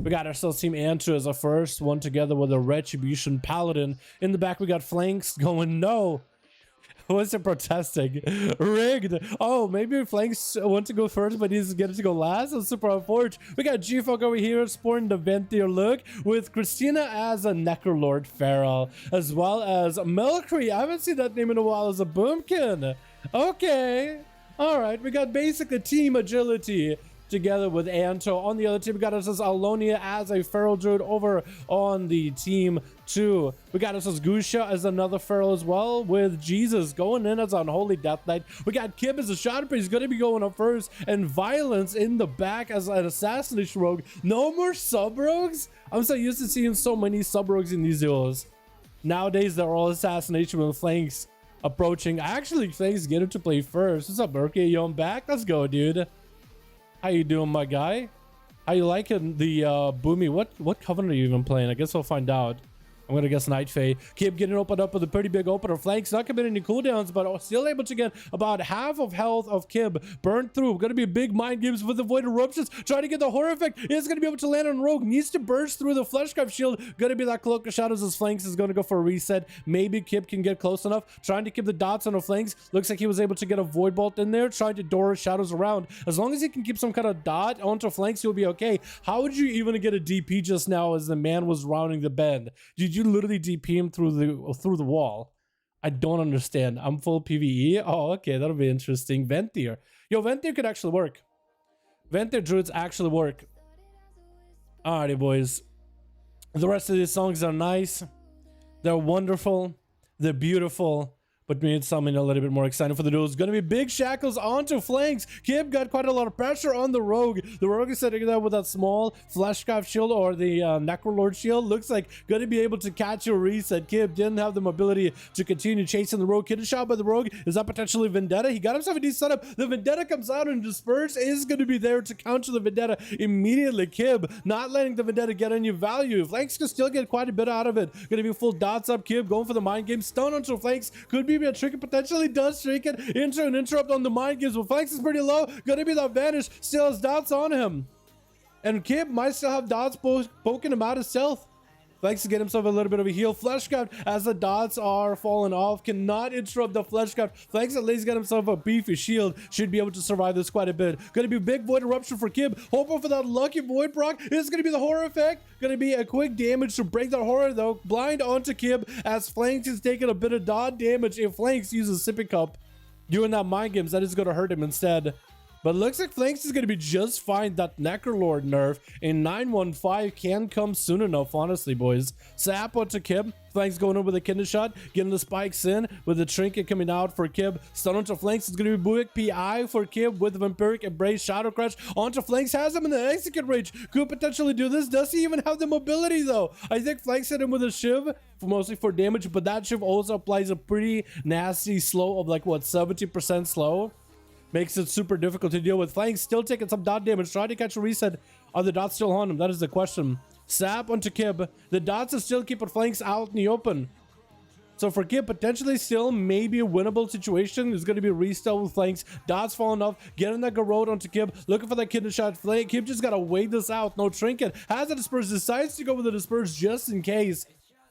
We got ourselves Team Antu as a first one together with a Retribution Paladin. In the back, we got Flanks going, no. What's it protesting? Rigged. Oh, maybe Flanks want to go first, but he's getting to go last. That's super unfortunate. We got G-Funk over here sporting the Ventier look with Christina as a Necrolord Feral, as well as Melcree. I haven't seen that name in a while as a Boomkin. Okay. All right. We got basically Team Agility together with Anto. On the other team, we got us as Alonia as a Feral Druid over on the team 2. We got us as Gusha as another Feral as well, with Jesus going in as Unholy Death Knight. We got Kib as a Shadow Priest, he's going to be going up first, and Violence in the back as an Assassination Rogue. No more Sub-Rogues? I'm so used to seeing so many Sub-Rogues in these duels. Nowadays, they're all Assassination with Flanks approaching. Actually, Flanks get him to play first. What's up, Murky? Yo, I'm back. Let's go, dude. How you doing, my guy? How you liking the Boomy? What Covenant are you even playing? I guess we'll find out. I'm gonna guess Night Fae. Keep getting opened up with a pretty big opener. Flanks not committing any cooldowns, but still able to get about half of health of Kib burned through. Gonna be big mind games with the Void Eruptions. Trying to get the horror effect. Is gonna be able to land on Rogue. Needs to burst through the Fleshcraft shield. Gonna be that Cloak of Shadows as Flanks is gonna go for a reset. Maybe Kib can get close enough. Trying to keep the dots on the Flanks. Looks like he was able to get a Void Bolt in there. Trying to door Shadows around. As long as he can keep some kind of dot onto Flanks, he'll be okay. How would you even get a DP just now as the man was rounding the bend? Did you literally DP him through the wall? I don't understand. I'm full PvE. Oh, okay, that'll be interesting. Ventier. Yo, Ventier could actually work. Ventier druids actually work. Alrighty, boys. The rest of these songs are nice. They're wonderful. They're beautiful. But we need something a little bit more exciting for the duel. It's going to be big shackles onto Flanks. Kib got quite a lot of pressure on the Rogue. The Rogue is sitting there with that small Fleshcraft shield or the Necrolord shield. Looks like going to be able to catch a reset. Kib didn't have the mobility to continue chasing the Rogue. Kid shot by the Rogue. Is that potentially Vendetta? He got himself a decent setup. The Vendetta comes out and Disperse is going to be there to counter the Vendetta immediately. Kib not letting the Vendetta get any value. Flanks can still get quite a bit out of it. Going to be full dots up. Kib going for the mind game. Stun onto Flanks. Could be a trick, and potentially does trick it into an interrupt on the mind games, but Flanks is pretty low. Gonna be that vanish, still has dots on him, and Kib might still have dots poking him out of stealth. Flanks to get himself a little bit of a heal. Fleshcraft, as the dots are falling off, cannot interrupt the Fleshcraft. Flanks at least get himself a beefy shield. Should be able to survive this quite a bit. Gonna be big Void Eruption for Kib. Hoping for that lucky Void proc. It's gonna be the horror effect. Gonna be a quick damage to break that horror though. Blind onto Kib as Flanks is taking a bit of dot damage. If Flanks uses Sipping Cup doing that mind games, that is gonna hurt him instead. But looks like Flanks is going to be just fine. That Necrolord nerf in 9.1.5 can come soon enough, honestly, boys. Sap onto Kib. Flanks going in with a Kindle Shot, getting the spikes in with the Trinket coming out for Kib. Stun onto Flanks is going to be Buick PI for Kib with Vampiric Embrace. Shadow Crush onto Flanks, has him in the Execute Rage. Could potentially do this. Does he even have the mobility though? I think Flanks hit him with a Shiv, mostly for damage, but that Shiv also applies a pretty nasty slow of like what, 70% slow? Makes it super difficult to deal with. Flanks still taking some dot damage. Trying to catch a reset. Are the dots still on him? That is the question. Sap onto Kib. The dots are still keeping Flanks out in the open. So for Kib, potentially still maybe a winnable situation. It's going to be a restart with Flanks. Dots falling off. Getting that Garrote onto Kib. Looking for that Kindle Shot. Kib just got to wait this out. No Trinket. Has a Disperse. Decides to go with the Disperse just in case.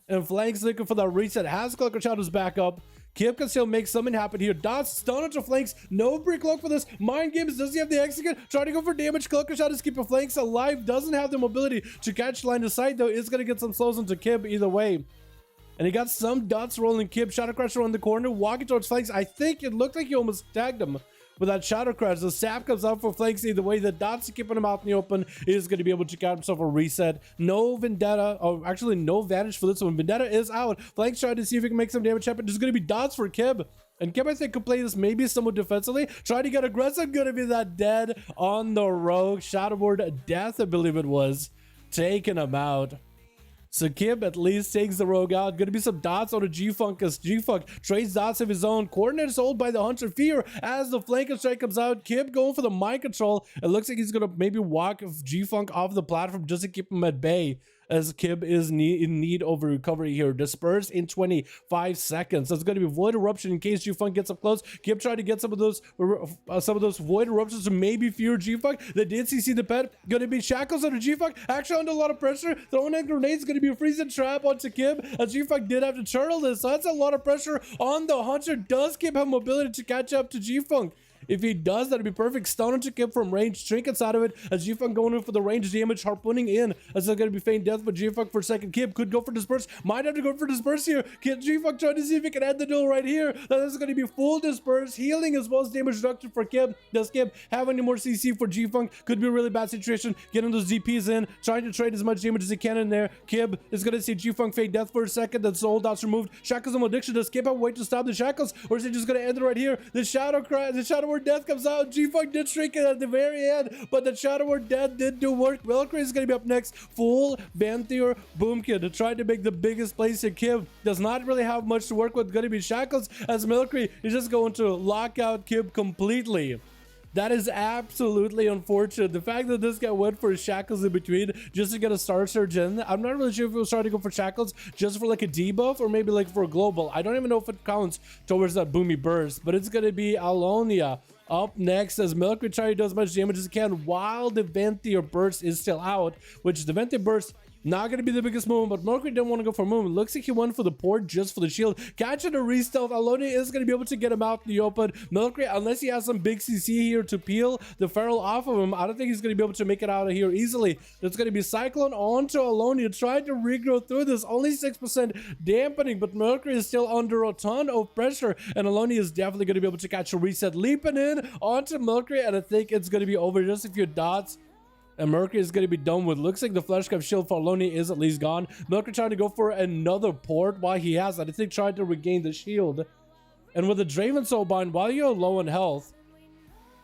And Flanks looking for that reset. Has Cloak of Shadows back up. Kib can still make something happen here. Dots stun onto Flanks. No pre-cloak for this. Mind games. Does he have the execute? Trying to go for damage. Cloak of Shadows keeping Flanks alive. Doesn't have the mobility to catch line of sight though. Is going to get some slows into Kib either way. And he got some dots rolling Kib. Shadow Crusher on the corner. Walking towards Flanks. I think it looked like he almost tagged him with that Shadow Crash. The sap comes out for Flanks either way. The dots are keeping him out in the open. Is going to be able to get himself a reset. No Vendetta, or actually no Vanish for this one. Vendetta is out. Flanks trying to see if he can make some damage happen. There's going to be dots for Kib. And Kib, I think, could play this maybe somewhat defensively. Trying to get aggressive. Going to be that dead on the Rogue. Shadowboard Death, I believe it was. Taking him out. So Kib at least takes the Rogue out. Gonna be some dots on a G-Funk as G-Funk trades dots of his own. Coordinate is sold by the Hunter Fear as the flanking strike comes out. Kib going for the mind control. It looks like he's gonna maybe walk G-Funk off the platform just to keep him at bay. as Kib is in need of a recovery here. Disperse in 25 seconds. That's going to be Void Eruption in case G-Funk gets up close. Kib tried to get some of those Void Eruptions to maybe fear G-Funk. They did CC the pet. Going to be Shackles under G-Funk. Actually under a lot of pressure. Throwing in grenades. Going to be a freezing trap onto Kib, as G-Funk did have to turtle this. So that's a lot of pressure on the Hunter. Does Kib have mobility to catch up to G-Funk? If he does, that'd be perfect. Stun to Kib from range. Trinkets out of it as G-Funk going in for the range damage. Harpooning in as it's going to be feign death, but G-Funk for a second. Kib could go for Disperse. Might have to go for Disperse here. G-Funk trying to see if he can end the duel right here. That is going to be full Disperse. Healing as well as damage reduction for Kib. Does Kib have any more CC for G-Funk? Could be a really bad situation. Getting those DPs in. Trying to trade as much damage as he can in there. Kib is going to see G-Funk feign death for a second. That's the holdout's removed. Shackles and Malediction. Does Kib have a way to stop the Shackles? Or is he just going to end it right here? The Shadow Cry. The Shadow Word Death comes out. G-Funk did shrink it at the very end, but the Shadow Word Death did do work. Valkyrie is going to be up next. Full Vanthier Boomkid to try to make the biggest place here. Kib does not really have much to work with. Going to be Shackles as Valkyrie is just going to lock out Kib completely. That is absolutely unfortunate. The fact that this guy went for Shackles in between just to get a Star Surge in. I'm not really sure if he was trying to go for Shackles just for like a debuff or maybe like for a global. I don't even know if it counts towards that Boomy Burst, but it's going to be Alonia up next as Valkyrie tries to do as much damage as it can while the Venthier Burst is still out, which the Venthier Burst not going to be the biggest movement, but Valkyrie didn't want to go for a movement. Looks like he went for the port just for the shield. Catching a re-stealth. Alonia is going to be able to get him out in the open. Valkyrie, unless he has some big CC here to peel the Feral off of him, I don't think he's going to be able to make it out of here easily. There's going to be Cyclone onto Alonia, trying to regrow through this. Only 6% dampening, but Valkyrie is still under a ton of pressure, and Alonia is definitely going to be able to catch a reset. Leaping in onto Valkyrie, and I think it's going to be over. Just a few dots and Mercury is going to be done with. Looks like the Fleshcraft shield for Alonia is at least gone. Mercury trying to go for another port while he has that. I think trying to regain the shield. And with the Draven Soulbind, while you're low in health,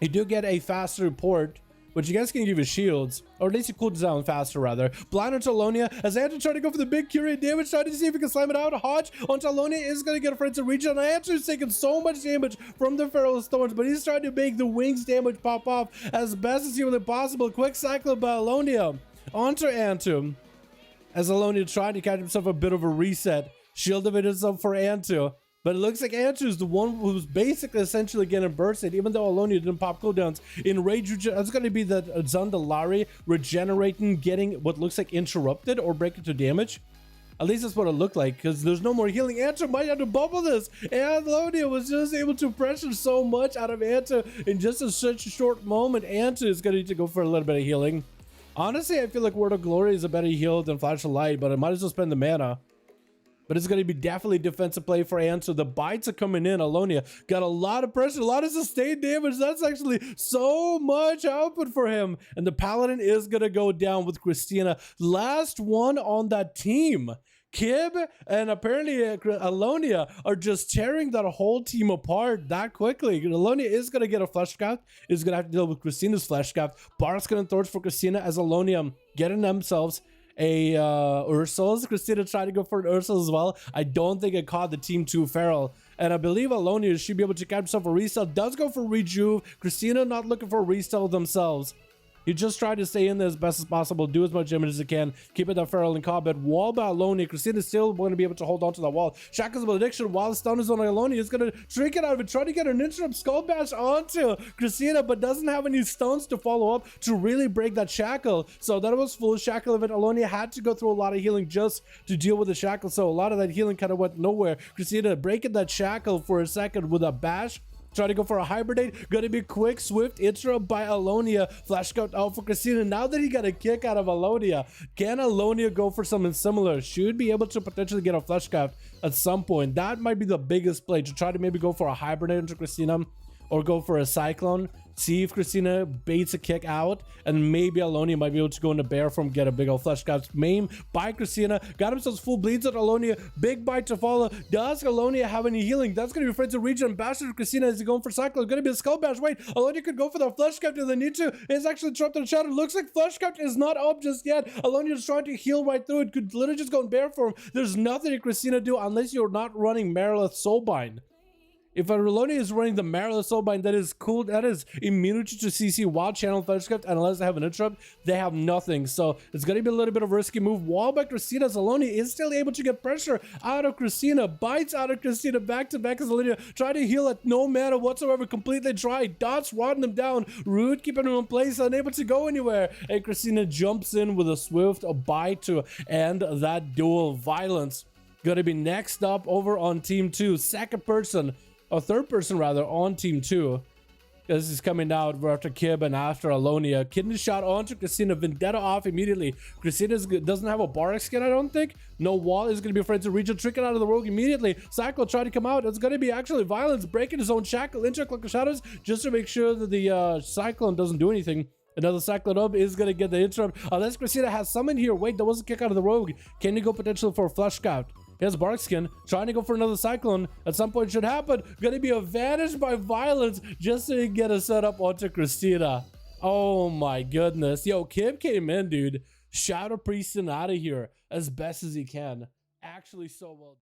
you do get a faster port, which you guys can give you shields, or at least it cools down faster rather. Blind onto Alonia as Andrew trying to go for the big Curiate damage, trying to see if he can slam it out. Hodge onto Alonia is going to get a Frenzy Regen. Andrew's taking so much damage from the Feral Thorns, but he's trying to make the wings damage pop off as best as humanly possible. Quick cycle by Alonia onto Antu as Alonia tried to catch himself a bit of a reset. Shield of it is up for Antu. But it looks like Antu is the one who's basically essentially getting bursted, even though Alonia didn't pop cooldowns. In Rage, it's going to be the Zandalari regenerating, getting what looks like interrupted or breaking to damage. At least that's what it looked like, because there's no more healing. Antu might have to bubble this. And Alonia was just able to pressure so much out of Antu in just such a short moment. Antu is going to need to go for a little bit of healing. Honestly, I feel like Word of Glory is a better heal than Flash of Light, but I might as well spend the mana. But it's going to be definitely defensive play for Antu. The bites are coming in. Alonia got a lot of pressure, a lot of sustained damage. That's actually so much output for him. And the Paladin is going to go down with Christina. Last one on that team. Kib and apparently Alonia are just tearing that whole team apart that quickly. Alonia is going to get a Fleshcraft. Is going to have to deal with Christina's Fleshcraft. Bart's going to torch for Christina as Alonia getting themselves a Ursul's. Christina tried to go for an Ursul as well. I don't think it caught the team too feral. And I believe Alonia should be able to catch himself a resell. Does go for Rejuve. Christina not looking for a resell themselves. You just try to stay in there as best as possible, do as much damage as you can, keep it that feral in combat. Wall by Alonia. Christina still going to be able to hold on to that wall. Shackles of Malediction while the stun is on Alonia is going to shrink it out of it, try to get an interrupt skull bash onto Christina, but doesn't have any stones to follow up to really break that shackle. So that was full shackle of it. Alonia had to go through a lot of healing just to deal with the shackle, so a lot of that healing kind of went nowhere. Christina breaking that shackle for a second with a bash. Try to go for a hibernate. Gonna be quick, swift interrupt by Alonia. Flash out out for Christina. Now that he got a kick out of Alonia, can Alonia go for something similar? Should be able to potentially get a Fleshcraft at some point. That might be the biggest play, to try to maybe go for a hibernate into Christina or go for a cyclone. See if Christina baits a kick out, and maybe Alonia might be able to go into bear form, get a big old Fleshcraft. Maim by Christina. Got himself full bleeds at Alonia. Big bite to follow. Does Alonia have any healing? That's going to be Frenzy Regen. Bastard to Christina is going for cyclone. Going to be a skull bash. Wait, Alonia could go for the Fleshcraft if they need to. It's actually trapped in the shadow. Looks like Fleshcraft is not up just yet. Alonia is trying to heal right through it. Could literally just go in bear form. There's nothing that Christina do unless you're not running Marilith Soulbind. If a Alonia is running the Marrow Soulbind, that is cool. That is immunity to CC while channel Fetchcraft, and unless they have an interrupt, they have nothing. So it's gonna be a little bit of a risky move. Wall by Christina's Alonia is still able to get pressure out of Christina. Bites out of Christina back to back as Alonia try to heal at no matter whatsoever. Completely dry. Dots wadding him down. Rude keeping him in place, unable to go anywhere. And Christina jumps in with a swift bite to end that duel. Violence gonna be next up over on team 2. Second person. A third person rather on team 2. This is coming out after Kib and after Alonia. Kidney shot onto Christina. Vendetta off immediately. Christina doesn't have a Barak skin, I don't think. No wall is going to be afraid to reach a trick it out of the rogue immediately. Cycle trying to come out. It's going to be actually Violence breaking his own shackle into Cloak of Shadows just to make sure that the Cyclone doesn't do anything. Another Cyclone up is going to get the interrupt. Unless Christina has someone here. Wait, that was a kick out of the rogue. Can you go potential for a Flush Scout? Here's Bark Skin, trying to go for another Cyclone. At some point should happen. Gonna be advantaged by Violence just to get a setup onto Christina. Oh my goodness. Yo, Kib came in, dude. Shadow Priesting out of here as best as he can. Actually so well.